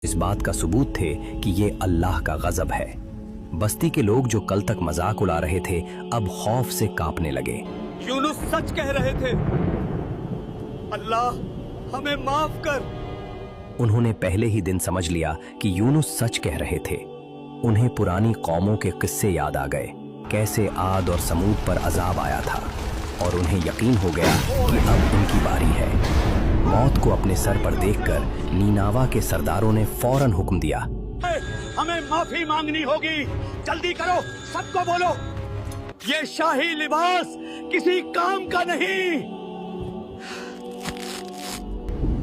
इस बात का सबूत थे कि ये अल्लाह का गजब है। बस्ती के लोग जो कल तक मजाक उड़ा रहे थे अब खौफ से कांपने लगे। यूनुस सच कह रहे थे, अल्लाह हमें माफ कर। उन्होंने पहले ही दिन समझ लिया कि यूनुस सच कह रहे थे। उन्हें पुरानी कौमों के किस्से याद आ गए, कैसे आद और समूद पर अजाब आया था, और उन्हें यकीन हो गया कि अब उनकी बारी है। मौत को अपने सर पर देखकर नीनावा के सरदारों ने फौरन हुक्म दिया, हमें माफी मांगनी होगी, जल्दी करो, सबको बोलो, ये शाही लिबास किसी काम का नहीं।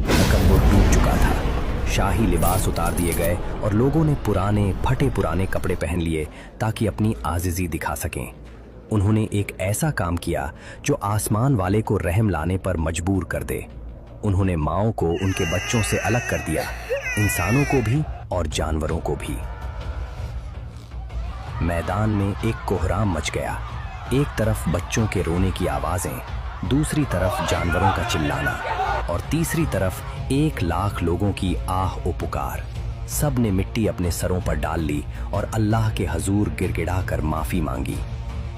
तकब्बुर टूट चुका था। शाही लिबास उतार दिए गए और लोगों ने पुराने फटे पुराने कपड़े पहन लिए ताकि अपनी आजिज़ी दिखा सकें। उन्होंने एक ऐसा काम किया जो आसमान वाले को रहम लाने पर मजबूर कर दे। उन्होंने माओं को उनके बच्चों से अलग कर दिया, इंसानों को भी और जानवरों को भी। मैदान में एक कोहराम मच गया। एक तरफ बच्चों के रोने की आवाजें, दूसरी तरफ जानवरों का चिल्लाना, और तीसरी तरफ 1,00,000 लोगों की आह ओ पुकार। सब ने मिट्टी अपने सरों पर डाल ली और अल्लाह के हजूर गिड़गिड़ा कर माफी मांगी।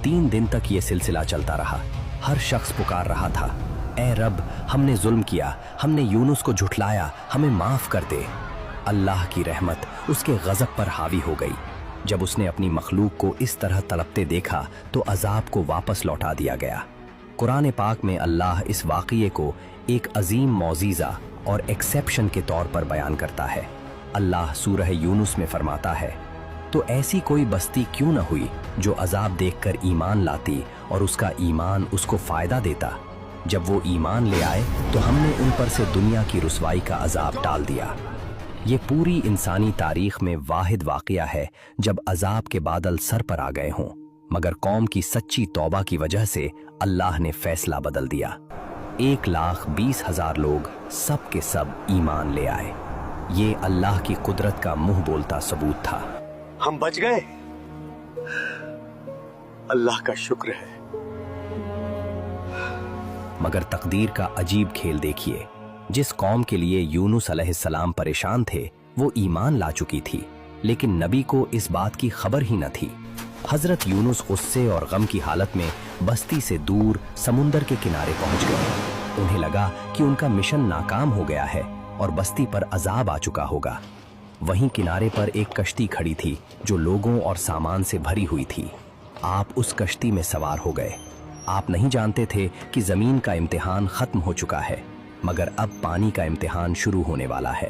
3 दिन तक ये सिलसिला चलता रहा। हर शख्स पुकार रहा था, ए रब, हमने जुल्म किया, हमने यूनुस को झुठलाया, हमें माफ कर दे। अल्लाह की रहमत उसके गजब पर हावी हो गई। जब उसने अपनी मखलूक को इस तरह तड़पते देखा तो अजाब को वापस लौटा दिया गया। कुरान पाक में अल्लाह इस वाक़ये को एक अजीम मौजीज़ा और एक्सेप्शन के तौर पर बयान करता है। अल्लाह सूरह यूनुस में फरमाता है, तो ऐसी कोई बस्ती क्यों न हुई जो अजाब देखकर ईमान लाती और उसका ईमान उसको फ़ायदा देता। जब वो ईमान ले आए तो हमने उन पर से दुनिया की रुसवाई का अजाब डाल दिया। ये पूरी इंसानी तारीख में वाहिद वाक़या है जब अजाब के बादल सर पर आ गए हों, मगर कौम की सच्ची तौबा की वजह से अल्लाह ने फैसला बदल दिया। 1,20,000 लोग सब के सब ईमान ले आए। ये अल्लाह की कुदरत का मुंह बोलता सबूत था। हम बच गए, अल्लाह का शुक्र है। मगर तकदीर का अजीब खेल देखिए। जिस कौम के लिए यूनुस अलैहिस्सलाम परेशान थे वो ईमान ला चुकी थी, लेकिन नबी को इस बात की खबर ही न थी। हजरत यूनुस गुस्से और गम की हालत में बस्ती से दूर समुंदर के किनारे पहुंच गए। उन्हें लगा कि उनका मिशन नाकाम हो गया है और बस्ती पर अजाब आ चुका होगा। वहीं किनारे पर एक कश्ती खड़ी थी जो लोगों और सामान से भरी हुई थी। आप उस कश्ती में सवार हो गए। आप नहीं जानते थे कि जमीन का इम्तिहान खत्म हो चुका है, मगर अब पानी का इम्तिहान शुरू होने वाला है।